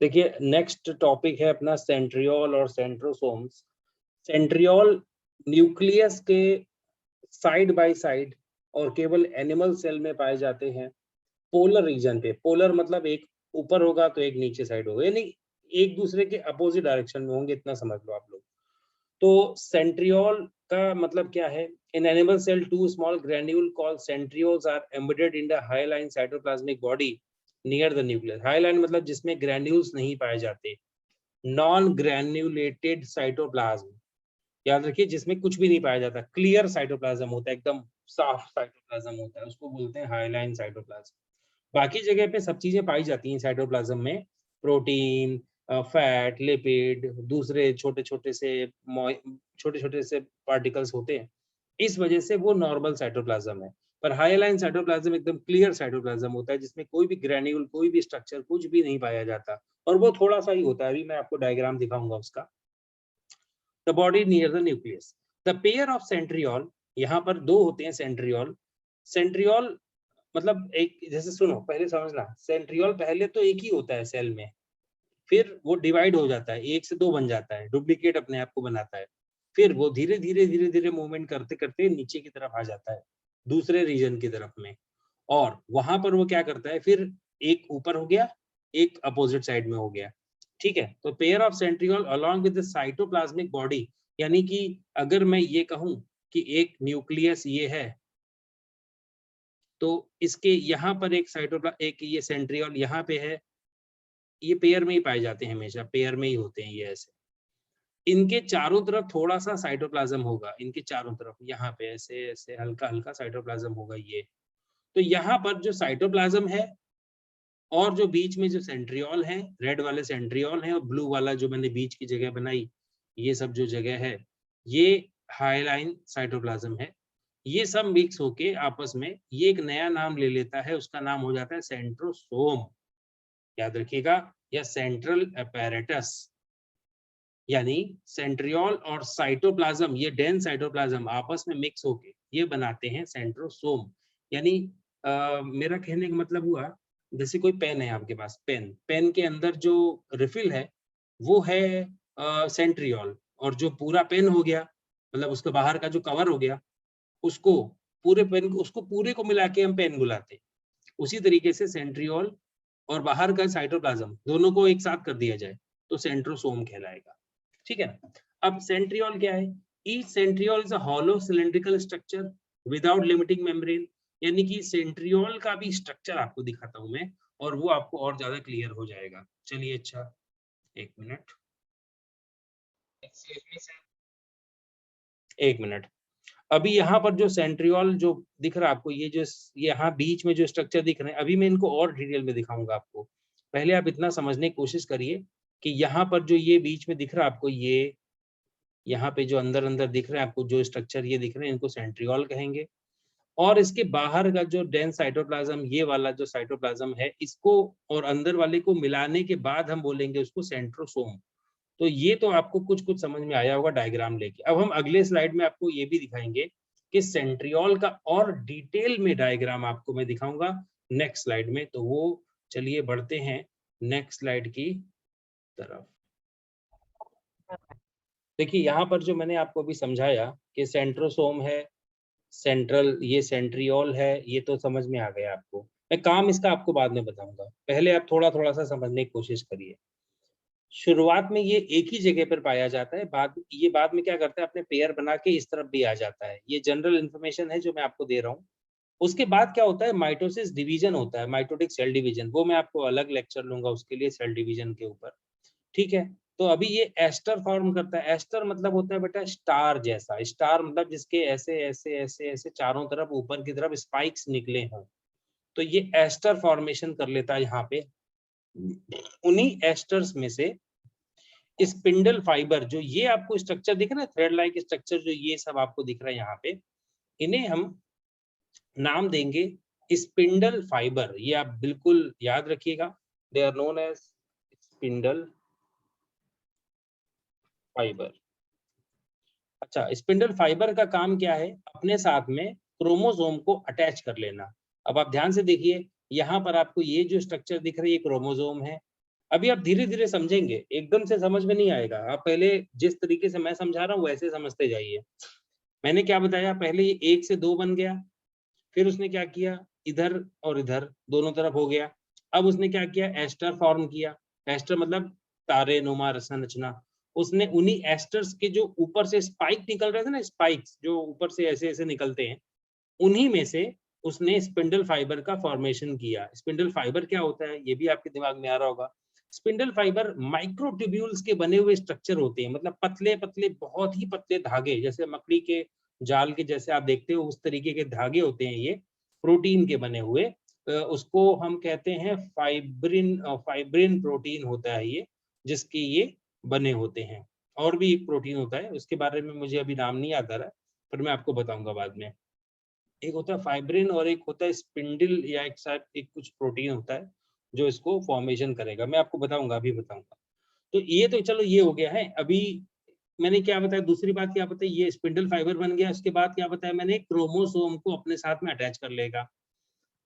देखिए next topic है अपना सेंट्रियोल और सेंट्रोसोम्स। सेंट्रियोल न्यूक्लियस के साइड बाय साइड और केवल एनिमल सेल में पाए जाते हैं पोलर रीजन पे। पोलर मतलब एक ऊपर होगा तो एक नीचे साइड होगा, यानी एक दूसरे के अपोजिट डायरेक्शन में होंगे, इतना समझ लो आप लोग। तो सेंट्रियोल का मतलब क्या है? In animal cell two small granule called centrioles are embedded in the hyaline cytoplasmic body near the nucleus. Hyaline मतलब जिसमें ग्रेन्यूल्स नहीं पाए जाते। नॉन ग्रेन्युलेटेड साइटोप्लाज्म, याद रखिए, जिसमें कुछ भी नहीं पाया जाता, क्लियर साइटोप्लाज्म होता है, एकदम साफ साइटोप्लाज्म होता है, उसको बोलते हैं हाइलाइन साइटोप्लाज्म। बाकी जगह पे सब चीजें पाई जाती हैं साइटोप्लाज्म में, प्रोटीन, फैट, लिपिड, दूसरे छोटे छोटे से पार्टिकल्स होते हैं, इस वजह से वो नॉर्मल साइटोप्लाज्म है। पर हाइलाइन साइटोप्लाज्म एकदम क्लियर साइटोप्लाज्म होता है, जिसमें कोई भी ग्रेन्यूल, कोई भी स्ट्रक्चर, कुछ भी नहीं पाया जाता, और वो थोड़ा सा ही होता है। अभी मैं आपको डायग्राम दिखाऊंगा उसका। The body near the nucleus, the pair of centriole, यहाँ पर दो होते हैं सेंट्रियोल। सेंट्रियोल मतलब एक, जैसे सुनो पहले समझना, सेंट्रियोल पहले तो एक ही होता है सेल में, फिर वो डिवाइड हो जाता है, एक से दो बन जाता है, डुप्लीकेट अपने आप को बनाता है, फिर वो धीरे धीरे मूवमेंट करते करते नीचे की तरफ आ जाता है, दूसरे रीजन की तरफ में, और वहां पर वो क्या करता है, फिर एक ऊपर हो गया, एक अपोजिट साइड में हो गया। ठीक है, तो pair of centriole along with the cytoplasmic body, यानी कि अगर मैं ये कहूं कि एक न्यूक्लियस ये है, तो इसके यहाँ पर एक ये सेंट्रियोल यहाँ पे है, ये पेयर में ही पाए जाते हैं, हमेशा पेयर में ही होते हैं ये ऐसे। इनके चारों तरफ थोड़ा सा साइटोप्लाज्म होगा, इनके चारों तरफ यहाँ पे ऐसे ऐसे हल्का हल्का साइटोप्लाज्म होगा ये। तो यहाँ पर जो साइटोप्लाज्म है और जो बीच में जो सेंट्रियोल है, रेड वाले सेंट्रियोल है और ब्लू वाला जो मैंने बीच की जगह बनाई, ये सब जो जगह है, ये हाइलाइन साइटोप्लाज्म है। ये सब मिक्स होके आपस में ये एक नया नाम ले लेता है, उसका नाम हो जाता है सेंट्रोसोम, याद रखिएगा, या सेंट्रल अपैरेटस। यानी सेंट्रियोल और साइटोप्लाज्म, ये डेंस साइटोप्लाज्म आपस में मिक्स होके ये बनाते हैं सेंट्रोसोम। यानी मेरा कहने का मतलब हुआ, जैसे कोई पेन है आपके पास, पेन, पेन के अंदर जो रिफिल है वो है सेंट्रियोल, और जो पूरा पेन हो गया, मतलब उसके बाहर का जो कवर हो गया, उसको पूरे पेन, उसको पूरे को मिला के हम पेन बुलाते हैं। उसी तरीके से सेंट्रियोल और बाहर का साइटोप्लाज्म दोनों को एक साथ कर दिया जाए तो सेंट्रोसोम कहलाएगा। ठीक है ना? अब सेंट्रियोल क्या है? Each centriole is a hollow cylindrical structure without limiting membrane. यानी कि सेंट्रियोल का भी स्ट्रक्चर आपको दिखाता हूं मैं, और वो आपको और ज्यादा क्लियर हो जाएगा। चलिए, अच्छा एक मिनट, एक मिनट। अभी यहाँ पर जो सेंट्रियोल जो दिख रहा है आपको, ये जो यहाँ बीच में जो स्ट्रक्चर दिख रहे हैं, अभी मैं इनको और डिटेल में दिखाऊंगा आपको। पहले आप इतना समझने की कोशिश करिए कि यहाँ पर जो ये बीच में दिख रहा है आपको, ये यहाँ पे जो अंदर अंदर दिख रहे हैं आपको, जो स्ट्रक्चर ये दिख रहे हैं, इनको सेंट्रियोल कहेंगे। और इसके बाहर का जो डेंस साइटोप्लाज्म, ये वाला जो साइटोप्लाज्म है, इसको और अंदर वाले को मिलाने के बाद हम बोलेंगे उसको सेंट्रोसोम। तो ये तो आपको कुछ कुछ समझ में आया होगा डायग्राम लेके। अब हम अगले स्लाइड में आपको ये भी दिखाएंगे कि सेंट्रियोल का और डिटेल में डायग्राम आपको मैं दिखाऊंगा नेक्स्ट स्लाइड में। तो वो चलिए बढ़ते हैं नेक्स्ट स्लाइड की तरफ। देखिए यहाँ पर जो मैंने आपको अभी समझाया कि सेंट्रोसोम है, सेंट्रल, ये सेंट्रियोल है, ये तो समझ में आ गया आपको। मैं काम इसका आपको बाद में बताऊंगा, पहले आप थोड़ा थोड़ा सा समझने की कोशिश करिए। शुरुआत में ये एक ही जगह पर पाया जाता है, बाद में क्या करता है, अपने पेयर बना के इस तरफ भी आ जाता है। ये जनरल इन्फॉर्मेशन है जो मैं आपको दे रहा हूँ। उसके बाद क्या होता है, माइटोसिस डिवीजन होता है, माइटोटिक सेल डिवीजन, वो मैं आपको अलग लेक्चर लूंगा उसके लिए, सेल डिवीजन के ऊपर। ठीक है, तो अभी ये एस्टर फॉर्म करता है। एस्टर मतलब होता है बेटा स्टार जैसा, स्टार मतलब जिसके ऐसे ऐसे ऐसे ऐसे चारों तरफ ऊपर की तरफ स्पाइक्स निकले हों, तो ये एस्टर फॉर्मेशन कर लेता है यहाँ पे। उन्हीं एस्टर्स में से स्पिंडल फाइबर, जो ये आपको स्ट्रक्चर दिख रहा है, थ्रेड लाइक स्ट्रक्चर, जो ये सब आपको दिख रहा है यहाँ पे, इन्हें हम नाम देंगे स्पिंडल फाइबर। ये आप बिल्कुल याद रखिएगा, they are known as spindle fibre. अच्छा, स्पिंडल फाइबर का काम क्या है, अपने साथ में क्रोमोसोम को अटैच कर लेना। अब आप ध्यान से देखिए, यहाँ पर आपको ये जो स्ट्रक्चर दिख रही है, क्रोमोसोम है, अभी आप धीरे धीरे समझेंगे, एकदम से समझ में नहीं आएगा। आप पहले जिस तरीके से मैं समझा रहा हूँ वैसे समझते जाइए। मैंने क्या बताया, पहले ये 1 से 2 बन गया, फिर उसने क्या किया, इधर और इधर दोनों तरफ हो गया। अब उसने क्या किया, एस्टर फॉर्म किया। एस्टर मतलब तारे नुमा संरचना। उसने उन्हीं एस्टर्स के जो ऊपर से स्पाइक निकल रहे थे ना, स्पाइक्स जो ऊपर से ऐसे-ऐसे निकलते हैं, उन्हीं में से उसने स्पिंडल फाइबर का फॉर्मेशन किया। स्पिंडल फाइबर क्या होता है, ये भी आपके दिमाग में आ रहा होगा। स्पिंडल फाइबर माइक्रोट्यूब्यूल्स के बने हुए स्ट्रक्चर होते हैं, मतलब पतले-पतले, बहुत ही पतले धागे, जैसे मकड़ी के जाल के जैसे आप देखते हो, उस तरीके के धागे होते हैं ये, प्रोटीन के बने हुए। उसको हम कहते हैं फाइब्रिन प्रोटीन होता है ये, जिसके ये बने होते हैं। और भी एक प्रोटीन होता है, उसके बारे में मुझे अभी नाम नहीं याद आ रहा है, पर मैं आपको बताऊँगा बाद में। एक होता है फाइब्रिन और एक होता है स्पिंडल, या एक शायद एक कुछ प्रोटीन होता है जो इसको फॉर्मेशन करेगा। मैं आपको बताऊंगा, अभी बताऊंगा। तो ये तो चलो ये हो गया है। अभी मैंने क्या बताया, दूसरी बात क्या बताई, ये स्पिंडल फाइबर बन गया। उसके बाद क्या बताया मैंने, क्रोमोसोम को अपने साथ में अटैच कर लेगा।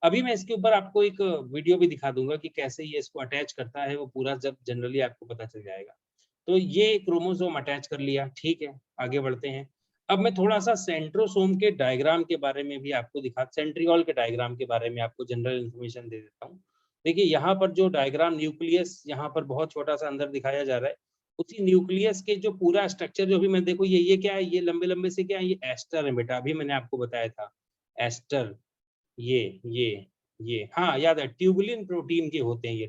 अभी मैं इसके ऊपर आपको एक वीडियो भी दिखा दूंगा कि कैसे ये इसको अटैच करता है, वो पूरा जब जनरली आपको पता चल जाएगा। तो ये क्रोमोसोम अटैच कर लिया, ठीक है, आगे बढ़ते हैं। अब मैं थोड़ा-सा सेंट्रोसोम के डायग्राम के बारे में भी आपको सेंट्रियोल के डायग्राम के बारे में आपको जनरल इन्फॉर्मेशन दे देता हूँ। देखिए, यहाँ पर जो डायग्राम न्यूक्लियस यहाँ पर बहुत छोटा-सा अंदर दिखाया जा रहा है, उसी न्यूक्लियस के जो पूरा स्ट्रक्चर जो भी मैं देखो ये क्या है, ये लंबे-लंबे से क्या है, ये एस्टर है बेटा, अभी मैंने आपको बताया था, एस्टर। ये हाँ, याद है, ट्यूबुलिन प्रोटीन के होते हैं ये,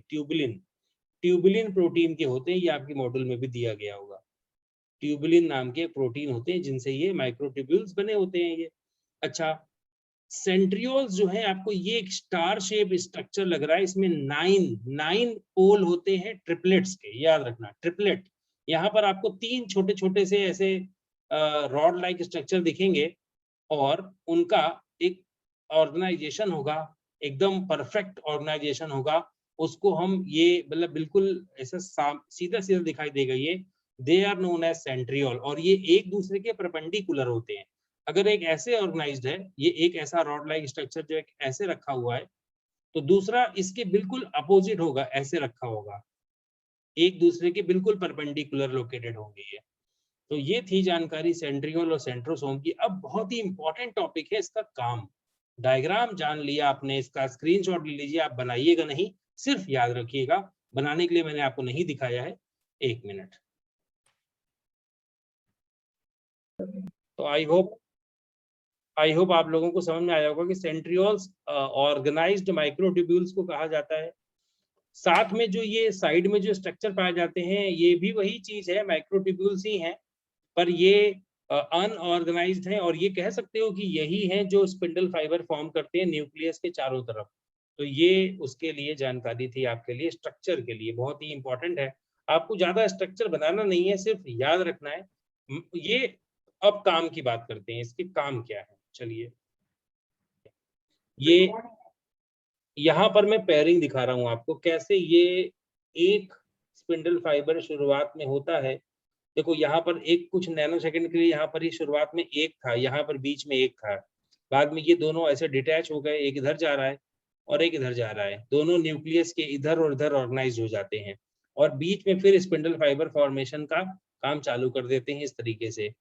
ट्यूबुलिन प्रोटीन के होते हैं, ये आपके मॉड्यूल में भी दिया गया होगा। ट्यूबुलिन नाम के प्रोटीन होते हैं जिनसे ये माइक्रोट्यूब्यूल्स बने होते हैं ये। अच्छा, सेंट्रियोल्स जो है, आपको ये एक स्टार शेप स्ट्रक्चर लग रहा है, इसमें 9 पोल होते हैं ट्रिपलेट्स के, याद रखना ट्रिपलेट। यहाँ पर आपको 3 छोटे-छोटे से ऐसे रॉड लाइक स्ट्रक्चर दिखेंगे, और उनका एक ऑर्गेनाइजेशन होगा, एकदम परफेक्ट ऑर्गेनाइजेशन होगा। उसको हम ये मतलब बिल्कुल ऐसा सीधा-सीधा दिखाई देगा ये, they are known as centriole, और ये एक दूसरे के परपेंडिकुलर होते हैं। अगर एक ऐसे ऑर्गेनाइज्ड है, ये एक ऐसा रॉड लाइक स्ट्रक्चर जो एक ऐसे रखा हुआ है, तो दूसरा इसके बिल्कुल अपोजिट होगा, ऐसे रखा होगा। एक दूसरे के बिल्कुल परपेंडिकुलर लोकेटेड होंगे ये। तो ये थी जानकारी सेंट्रियोल और सेंट्रोसोम की। अब बहुत ही इंपॉर्टेंट टॉपिक है इसका काम। डायग्राम जान लिया आपने, इसका स्क्रीनशॉट ले लीजिए, आप बनाइएगा नहीं, सिर्फ याद रखिएगा। बनाने के लिए मैंने आपको नहीं दिखाया है। 1 मिनट। तो आई होप आप लोगों को समझ में आया होगा कि सेंट्रियोल्स ऑर्गेनाइज्ड माइक्रोट्यूब्यूल्स को कहा जाता है। साथ में जो ये साइड में जो स्ट्रक्चर पाए जाते हैं, ये भी वही चीज है, माइक्रोट्यूब्यूल्स ही हैं, पर ये अनऑर्गेनाइज्ड है, और ये कह सकते हो कि यही है जो स्पिंडल फाइबर फॉर्म करते हैं न्यूक्लियस के चारों तरफ। तो ये उसके लिए जानकारी थी आपके लिए, स्ट्रक्चर के लिए बहुत ही इंपॉर्टेंट है। आपको ज्यादा स्ट्रक्चर बनाना नहीं है, सिर्फ याद रखना है। ये अब काम की बात करते हैं, इसके काम क्या है। चलिए, ये यहाँ पर मैं पेयरिंग दिखा रहा हूँ आपको, कैसे ये एक स्पिंडल फाइबर शुरुआत में होता है। देखो यहाँ पर एक कुछ नैनो सेकंड के लिए यहाँ पर ही शुरुआत में एक था, यहाँ पर बीच में एक था, बाद में ये दोनों ऐसे डिटैच हो गए, एक इधर जा रहा है और एक इधर जा रहा है, दोनों न्यूक्लियस के इधर और इधर ऑर्गेनाइज हो जाते हैं, और बीच में फिर स्पिंडल फाइबर फॉर्मेशन का काम चालू कर देते हैं इस तरीके से।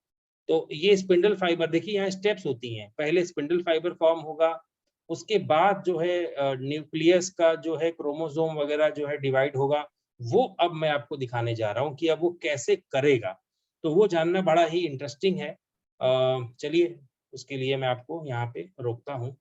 तो ये स्पिंडल फाइबर देखिए, यहाँ स्टेप्स होती हैं, पहले स्पिंडल फाइबर फॉर्म होगा, उसके बाद जो है न्यूक्लियस का जो है क्रोमोसोम वगैरह जो है डिवाइड होगा। वो अब मैं आपको दिखाने जा रहा हूँ कि अब वो कैसे करेगा, तो वो जानना बड़ा ही इंटरेस्टिंग है। चलिए, उसके लिए मैं आपको यहाँ पे रोकता हूँ।